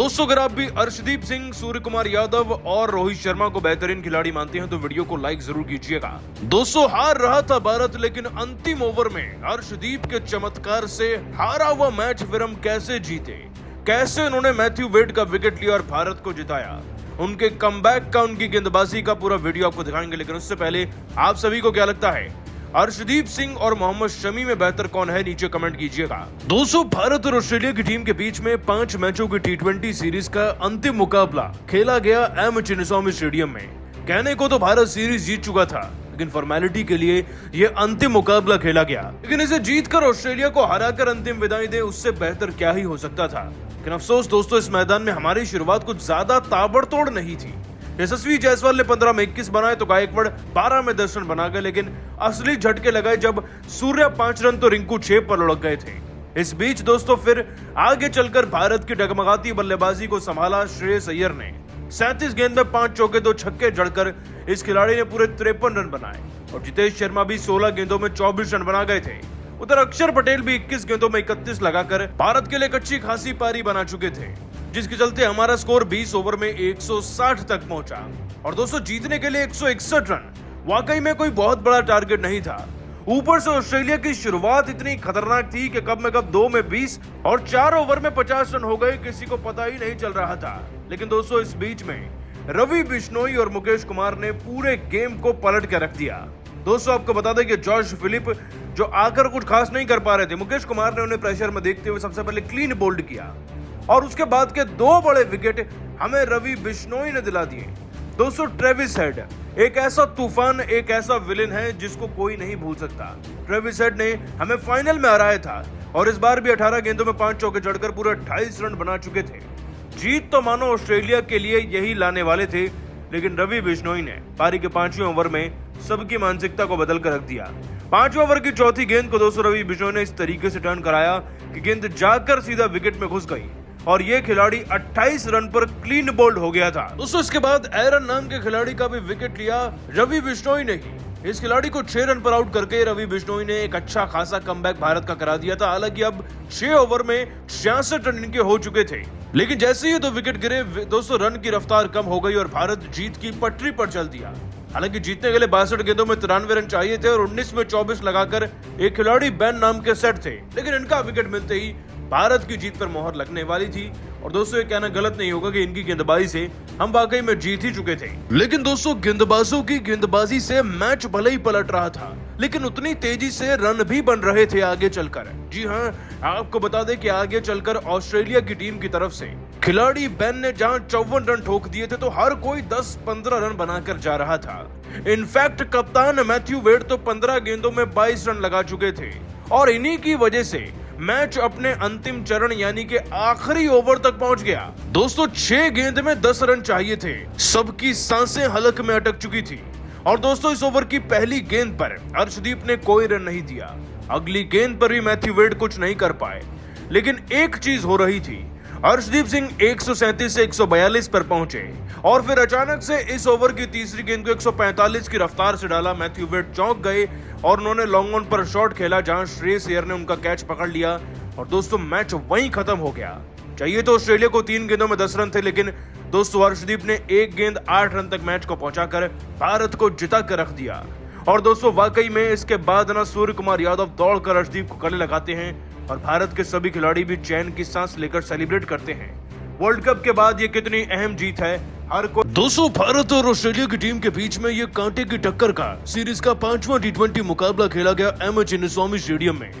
दोस्तों, अगर आप भी अर्शदीप सिंह, सूर्य कुमार यादव और रोहित शर्मा को बेहतरीन खिलाड़ी मानते हैं तो वीडियो को लाइक जरूर कीजिएगा। दोस्तों, हार रहा था भारत, लेकिन अंतिम ओवर में अर्शदीप के चमत्कार से हारा हुआ मैच फिर हम कैसे जीते, कैसे उन्होंने मैथ्यू वेड का विकेट लिया और भारत को जिताया, उनके कमबैक का, उनकी गेंदबाजी का पूरा वीडियो आपको दिखाएंगे। लेकिन उससे पहले आप सभी को क्या लगता है, अर्शदीप सिंह और मोहम्मद शमी में बेहतर कौन है, नीचे कमेंट कीजिएगा। दोस्तों, भारत और ऑस्ट्रेलिया की टीम के बीच में 5 मैचों की T20 सीरीज का अंतिम मुकाबला खेला गया एम चिन्नास्वामी स्टेडियम में। कहने को तो भारत सीरीज जीत चुका था, लेकिन फॉर्मेलिटी के लिए यह अंतिम मुकाबला खेला गया। लेकिन इसे जीतकर ऑस्ट्रेलिया को हराकर अंतिम विदाई दे, उससे बेहतर क्या ही हो सकता था। लेकिन अफसोस दोस्तों, इस मैदान में हमारी शुरुआत कुछ ज्यादा ताबड़तोड़ नहीं थी। यशस्वी जायसवाल ने 15 में 21 बनाए तो गायकवाड़ 12 में 10 रन बना गए, लेकिन असली झटके लगाए जब सूर्या 5 रन तो रिंकू 6 पर लुढ़क गए थे। इस बीच दोस्तों फिर आगे चलकर भारत की डगमगाती बल्लेबाजी को संभाला श्रेयस अय्यर ने। 37 गेंद में 5 चौके 2 छक्के जड़कर इस खिलाड़ी ने पूरे 53 रन बनाए और जितेश शर्मा भी 16 गेंदों में 24 रन बना गए थे। उधर अक्षर पटेल भी 21 गेंदों में 31 लगाकर भारत के लिए एक अच्छी खासी पारी बना चुके थे, जिसके चलते हमारा स्कोर 20 ओवर में 160 तक पहुंचा। और दोस्तों, जीतने के लिए 161 रन वाकई में कोई बहुत बड़ा टारगेट नहीं था। ऊपर से ऑस्ट्रेलिया की शुरुआत इतनी खतरनाक थी कि कब में कब 2 में 20 और 4 ओवर में 50 रन हो गए, किसी को पता ही नहीं चल रहा था। लेकिन दोस्तों, इस बीच में रवि बिश्नोई और मुकेश कुमार ने पूरे गेम को पलट के रख दिया। दोस्तों, आपको बता दें कि जॉश फिलिप जो आकर कुछ खास नहीं कर पा रहे थे, मुकेश कुमार ने उन्हें प्रेशर में देखते हुए सबसे पहले क्लीन बोल्ड किया और उसके बाद के 2 बड़े विकेट हमें रवि बिश्नोई ने दिला दिए। दोस्तों, ट्रेविस हेड एक ऐसा तूफान, एक ऐसा विलेन है जिसको कोई नहीं भूल सकता। ट्रेविस हेड ने हमें फाइनल में हराया था और इस बार भी 18 गेंदों में 5 चौके जड़कर पूरे 28 रन बना चुके थे। जीत तो मानो ऑस्ट्रेलिया के लिए यही लाने वाले थे, लेकिन रवि बिश्नोई ने पारी के 5वें ओवर में सबकी मानसिकता को बदल कर रख दिया। 5वें ओवर की चौथी गेंद को दोस्तों रवि बिश्नोई ने इस तरीके से टर्न कराया कि गेंद जाकर सीधा विकेट में घुस गई और ये खिलाड़ी 28 रन पर क्लीन बोल्ड हो गया था। दोस्तों, इसके बाद एरन नाम के खिलाड़ी का भी विकेट लिया रवि बिश्नोई ने ही। इस खिलाड़ी को 6 रन पर आउट करके रवि बिश्नोई ने एक अच्छा खासा कमबैक भारत का करा दिया था। हालांकि अब 6 ओवर में 66 रन इनके हो चुके थे, लेकिन जैसे ही 2 विकेट गिरे दोस्तों, रन की रफ्तार कम हो गई और भारत जीत की पटरी पर चल दिया। हालांकि जीतने के लिए 62 गेंदों में 93 रन चाहिए थे और 19 में 24 लगाकर एक खिलाड़ी बैन नाम के सेट थे, लेकिन इनका विकेट मिलते ही भारत की जीत पर मोहर लगने वाली थी। और दोस्तों, ये कहना गलत नहीं होगा कि इनकी गेंदबाजी से हम वाकई में जीत ही चुके थे। लेकिन दोस्तों, गेंदबाजों की गेंदबाजी से मैच भले ही पलट रहा था, लेकिन उतनी तेजी से रन भी बन रहे थे आगे चलकर। जी हां, आपको बता दें कि आगे चलकर ऑस्ट्रेलिया की टीम की तरफ से खिलाड़ी बेन ने जहां 54 रन ठोक दिए थे, तो हर कोई 10-15 रन बनाकर जा रहा था। इनफैक्ट कप्तान मैथ्यू वेड तो 15 गेंदों में 22 रन लगा चुके थे और इन्हीं की वजह से मैच अपने अंतिम चरण यानी कि आखिरी ओवर तक पहुंच गया। दोस्तों, 6 गेंद में 10 रन चाहिए थे, सबकी सांसें हलक में अटक चुकी थी। और दोस्तों, इस ओवर की पहली गेंद पर अर्शदीप ने कोई रन नहीं दिया। अगली गेंद पर भी मैथ्यू वेड कुछ नहीं कर पाए, लेकिन एक चीज हो रही थी, अर्शदीप सिंह 137 से 142 पर पहुंचे और फिर अचानक से इस ओवर की तीसरी गेंद को 145 की रफ्तार से डाला। मैथ्यू वेड चौंक गए और उन्होंने लॉन्ग ऑन पर शॉट खेला जहां श्रेयस अय्यर ने उनका कैच पकड़ लिया और दोस्तों मैच वहीं खत्म हो गया। चाहिए तो ऑस्ट्रेलिया को 3 गेंदों में 10 रन थे, लेकिन दोस्तों अर्शदीप ने 1 गेंद 8 रन तक मैच को पहुंचाकर भारत को जिता कर रख दिया। और दोस्तों, वाकई में इसके बाद ना सूर्य कुमार यादव दौड़कर अर्शदीप को गले लगाते हैं और भारत के सभी खिलाड़ी भी चैन की सांस लेकर सेलिब्रेट करते हैं। वर्ल्ड कप के बाद ये कितनी अहम जीत है हर कोई। दोस्तों, भारत और ऑस्ट्रेलिया की टीम के बीच में ये कांटे की टक्कर का सीरीज का 5वां T20 मुकाबला खेला गया एम चिन्नास्वामी स्टेडियम में।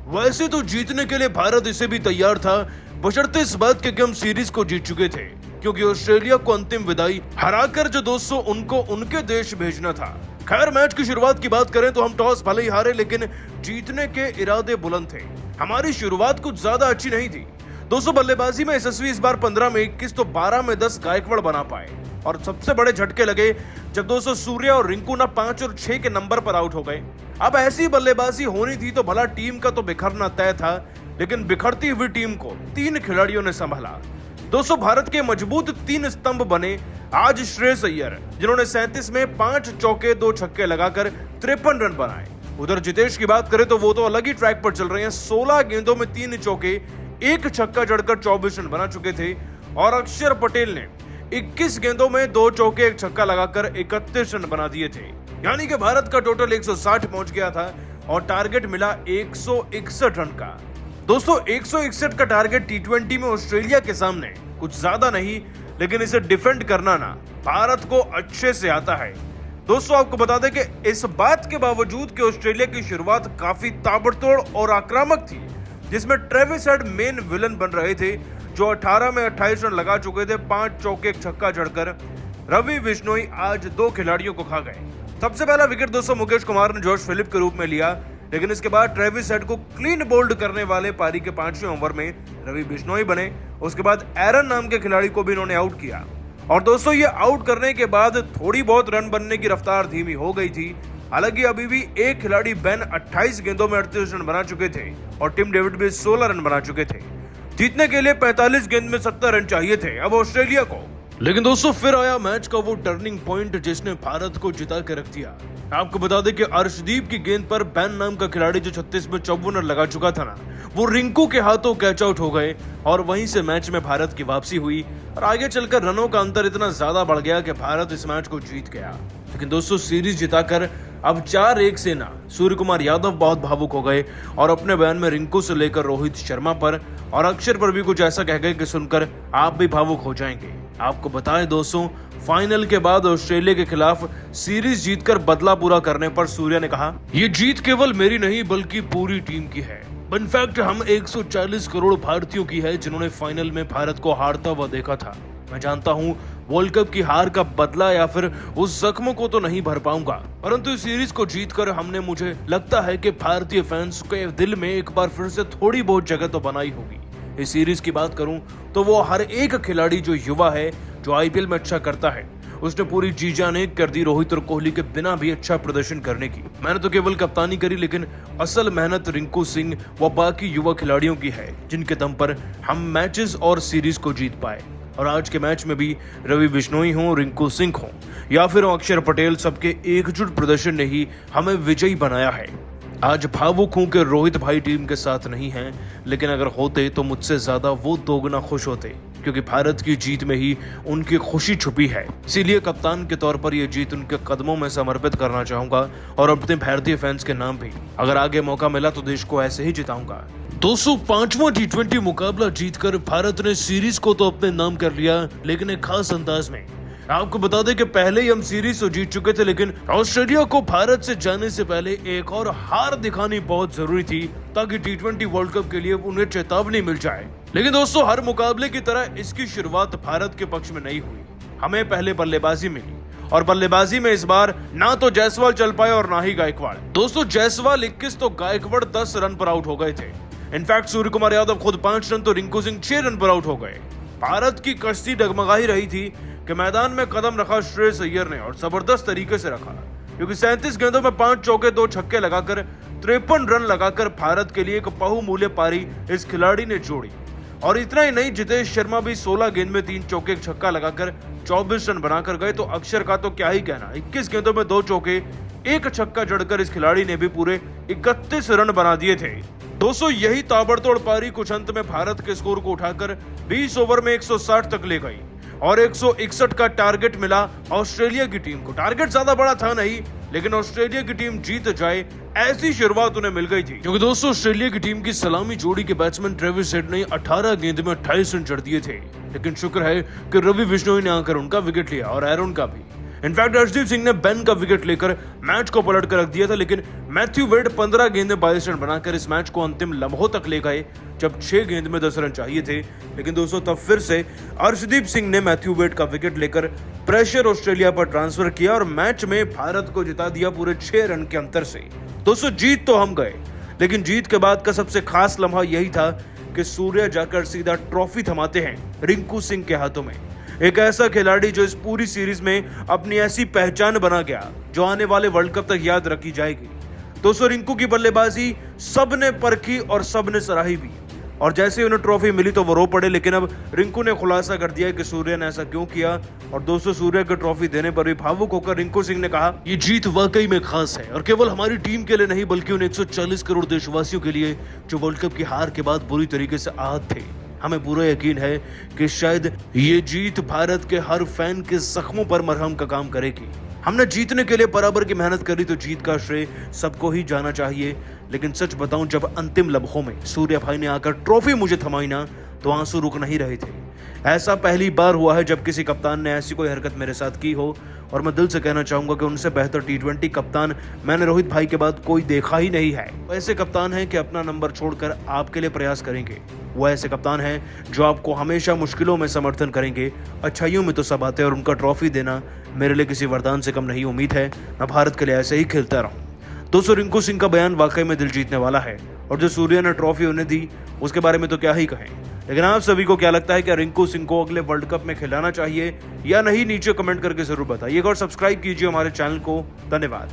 वैसे तो जीतने के लिए भारत इसे भी तैयार था, बशर्ते इस बात के कि हम सीरीज को जीत चुके थे, क्योंकि ऑस्ट्रेलिया को अंतिम विदाई हराकर जो दोस्तों उनको उनके देश भेजना था। खैर, मैच की शुरुआत की बात करें तो हम टॉस भले ही हारे, लेकिन जीतने के इरादे बुलंद थे। हमारी शुरुआत कुछ ज्यादा अच्छी नहीं थी। दोस्तों, बल्लेबाजी में यशस्वी इस बार 15 में 21 तो 12 में 10 गायकवाड़ बना पाए और सबसे बड़े झटके लगे जब दोस्तों सूर्या और रिंकू ना 5 और 6 के नंबर पर आउट हो गए। अब ऐसी बल्लेबाजी होनी थी तो भला टीम का तो बिखरना तय था, लेकिन बिखरती हुई टीम को 3 खिलाड़ियों ने संभाला। दोस्तों, भारत के मजबूत 3 स्तंभ बने आज श्रेयस अय्यर, जिन्होंने 37 में 5 चौके 2 छक्के लगाकर 53 रन बनाए। उधर जितेश की बात करें तो वो तो अलग ही ट्रैक पर चल रहे हैं। 16 गेंदों में 3 चौके 1 छक्का जड़कर 24 रन बना चुके थे और अक्षर पटेल ने 21 गेंदों में 2 चौके 1 छक्का लगाकर 31 रन बना दिए थे। यानी कि भारत का टोटल 160 पहुंच गया था और टारगेट मिला 161 रन का। दोस्तों 161 का टारगेट टी20 में ऑस्ट्रेलिया के सामने कुछ ज्यादा नहीं, लेकिन इसे डिफेंड करना ना भारत को अच्छे से आता है। दोस्तों आपको बता दें कि इस बात के बावजूद कि ऑस्ट्रेलिया की शुरुआत काफी ताबड़तोड़ और आक्रामक थी, जिसमें ट्रेविस हेड मेन विलन बन रहे थे, जो 18 में 28 रन लगा चुके थे 5 चौके 1 छक्का जड़कर, रवि बिश्नोई आज 2 खिलाड़ियों को खा गए। सबसे पहला विकेट दोस्तों मुकेश कुमार ने जॉश फिलिप के रूप में लिया, लेकिन इसके बाद ट्रेविस हेड को क्लीन बोल्ड करने वाले पारी के 5वें ओवर में रवि बिश्नोई बने। उसके बाद एरन नाम के खिलाड़ी को भी इन्होंने आउट किया और दोस्तों ये आउट करने के बाद थोड़ी बहुत रन बनने की रफ्तार धीमी हो गई थी। हालांकि अभी भी एक खिलाड़ी बेन 28 गेंदों में 38 रन बना चुके थे और टिम डेविड भी 16 रन बना चुके थे। जीतने के लिए 45 गेंद में 70 रन चाहिए थे अब ऑस्ट्रेलिया को। लेकिन दोस्तों फिर आया मैच का वो टर्निंग पॉइंट जिसने भारत को जिता के रख दिया। आपको बता दें कि अर्शदीप की गेंद पर बैन नाम का खिलाड़ी जो 36 में 54 रन लगा चुका था ना, वो रिंकू के हाथों कैच आउट हो गए और वहीं से मैच में भारत की वापसी हुई और आगे चलकर रनों का अंतर इतना ज्यादा बढ़ गया कि भारत इस मैच को जीत गया। लेकिन दोस्तों सीरीज जिताकर अब 4-1 से ना सूर्य कुमार यादव बहुत भावुक हो गए और अपने बयान में रिंकू से लेकर रोहित शर्मा पर और अक्षर पर भी कुछ ऐसा कह गए कि सुनकर आप भी भावुक हो जाएंगे। आपको बताएं दोस्तों, फाइनल के बाद ऑस्ट्रेलिया के खिलाफ सीरीज जीतकर बदला पूरा करने पर सूर्य ने कहा, ये जीत केवल मेरी नहीं बल्कि पूरी टीम की है। इनफैक्ट हम 140 करोड़ भारतीयों की है जिन्होंने फाइनल में भारत को हारता हुआ देखा था। मैं जानता हूँ वर्ल्ड कप की हार का बदला या फिर उस जख्म को तो नहीं भर पाऊंगा, परंतु इस सीरीज को जीतकर हमने, मुझे लगता है कि भारतीय फैंस के दिल में एक बार फिर से थोड़ी बहुत जगह तो बनाई होगी। इस सीरीज की बात करूं तो वो हर एक खिलाड़ी जो युवा है, जो आईपीएल में अच्छा करता है, उसने पूरी जी जान कर दी रोहित और कोहली के बिना भी अच्छा प्रदर्शन करने की। मैंने तो केवल कप्तानी करी, लेकिन असल मेहनत रिंकू सिंह व बाकी युवा खिलाड़ियों की है जिनके दम पर हम मैचेस और सीरीज को जीत पाए। और आज के मैच में भी रवि बिश्नोई हो, रिंकू सिंह हो या फिर अक्षर पटेल, सबके एकजुट प्रदर्शन ने ही हमें विजयी बनाया है। आज भावुक हूं कि रोहित भाई टीम के साथ नहीं हैं, लेकिन अगर होते तो मुझसे ज्यादा वो दोगुना खुश होते, क्योंकि भारत की जीत में ही उनकी खुशी छुपी है। इसीलिए कप्तान के तौर पर यह जीत उनके कदमों में समर्पित करना चाहूंगा और अपने भारतीय फैंस के नाम भी। अगर आगे मौका मिला तो देश को ऐसे ही जिताऊंगा। दोस्तों 5वां टी20 मुकाबला जीतकर भारत ने सीरीज को तो अपने नाम कर लिया, लेकिन एक खास अंदाज में। आपको बता दें कि पहले ही हम सीरीज तो जीत चुके थे, लेकिन ऑस्ट्रेलिया को भारत से जाने से पहले एक और हार दिखानी बहुत जरूरी थी ताकि टी20 वर्ल्ड कप के लिए उन्हें चेतावनी मिल जाए। लेकिन दोस्तों हर मुकाबले की तरह इसकी शुरुआत भारत के पक्ष में नहीं हुई। हमें पहले बल्लेबाजी मिली और बल्लेबाजी में इस बार ना तो जायसवाल चल पाए और ना ही गायकवाड़। दोस्तों जायसवाल 21 तो गायकवाड़ 10 रन पर आउट हो गए थे। इनफैक्ट सूर्य कुमार यादव खुद 5 रन तो रिंकू सिंह 6 रन पर आउट हो गए। भारत की कश्ती डगमगा ही रही थी कि मैदान में कदम रखा श्रेयस अय्यर ने और जबरदस्त तरीके से रखा, क्योंकि 37 गेंदों में 5 चौके 2 छक्के लगाकर 53 रन लगाकर भारत के लिए एक बहुमूल्य पारी इस खिलाड़ी ने जोड़ी। और इतना ही नहीं, जितेश शर्मा भी 16 गेंद में 3 चौके 1 छक्का लगाकर 24 रन बनाकर गए। तो अक्षर का तो क्या ही कहना, 21 गेंदों में 2 चौके 1 छक्का जड़कर इस खिलाड़ी ने भी पूरे 31 रन बना दिए थे। दोस्तों यही ताबड़तोड़ पारी कुछ अंत में भारत के स्कोर को उठाकर 20 ओवर में 160 तक ले गई और 161 का टारगेट मिला ऑस्ट्रेलिया की टीम को। टारगेट ज्यादा बड़ा था नहीं, लेकिन ऑस्ट्रेलिया की टीम जीत जाए ऐसी शुरुआत उन्हें मिल गई थी, क्योंकि दोस्तों ऑस्ट्रेलिया की टीम की सलामी जोड़ी के बैट्समैन ट्रेविस हेड ने 18 गेंद में 28 रन जड़ दिए थे। लेकिन शुक्र है कि रवि बिश्नोई ने आकर उनका विकेट लिया और एरन का भी। इनफैक्ट अर्शदीप सिंह ने बेन का विकेट लेकर मैच को पलट कर रख दिया था, लेकिन मैथ्यू वेड 15 गेंद में 22 रन बनाकर इस मैच को अंतिम लम्हों तक ले गए, जब 6 गेंद में 10 रन चाहिए थे। लेकिन दोस्तों तब फिर से अर्शदीप सिंह ने मैथ्यू वेड का विकेट लेकर प्रेशर ऑस्ट्रेलिया पर ट्रांसफर किया और मैच में भारत को जिता दिया पूरे 6 रन के अंतर से। दोस्तों जीत तो हम गए, लेकिन जीत के बाद का सबसे खास लम्हा यही था कि सूर्य जाकर सीधा ट्रॉफी थमाते हैं रिंकू सिंह के हाथों में। एक ऐसा खिलाड़ी जो इस पूरी सीरीज में अपनी ऐसी पहचान बना गया जो आने वाले वर्ल्ड कप तक याद रखी जाएगी। दोस्तों रिंकू की बल्लेबाजी सबने परखी और सबने सराही भी, और जैसे उन्हें ट्रॉफी मिली तो वो रो पड़े। लेकिन अब रिंकू ने खुलासा कर दिया कि सूर्य ने ऐसा क्यों किया। और दोस्तों सूर्य को ट्रॉफी देने पर भी भावुक होकर रिंकू सिंह ने कहा, ये जीत वाकई में खास है और केवल हमारी टीम के लिए नहीं बल्कि उन 140 करोड़ देशवासियों के लिए जो वर्ल्ड कप की हार के बाद बुरी तरीके से आहत थे। हमें पूरा यकीन है कि शायद ये जीत भारत के हर फैन के जख्मों पर मरहम का काम करेगी। हमने जीतने के लिए बराबर की मेहनत करी तो जीत का श्रेय सबको ही जाना चाहिए। लेकिन सच बताऊं, जब अंतिम लम्हों में सूर्या भाई ने आकर ट्रॉफी मुझे थमाई ना, तो आंसू रुक नहीं रहे थे। ऐसा पहली बार हुआ है जब किसी कप्तान ने ऐसी कोई हरकत मेरे साथ की हो, और मैं दिल से कहना चाहूंगा कि उनसे बेहतर T20 कप्तान मैंने रोहित भाई के बाद कोई देखा ही नहीं है। वो ऐसे कप्तान हैं कि अपना नंबर छोड़कर आपके लिए प्रयास करेंगे। वो ऐसे कप्तान हैं जो आपको हमेशा मुश्किलों में समर्थन करेंगे। अच्छाइयों में तो सब आते हैं, और उनका ट्रॉफी देना मेरे लिए किसी वरदान से कम नहीं। उम्मीद है मैं भारत के लिए ऐसे ही खेलता रहूं। दोस्तों, रिंकू सिंह का बयान वाकई में दिल जीतने वाला है, और जो सूर्या ने ट्रॉफी उन्हें दी उसके बारे में तो क्या ही कहें। लेकिन आप सभी को क्या लगता है कि रिंकू सिंह को अगले वर्ल्ड कप में खिलाना चाहिए या नहीं? नीचे कमेंट करके जरूर बताइएगा और सब्सक्राइब कीजिए हमारे चैनल को। धन्यवाद।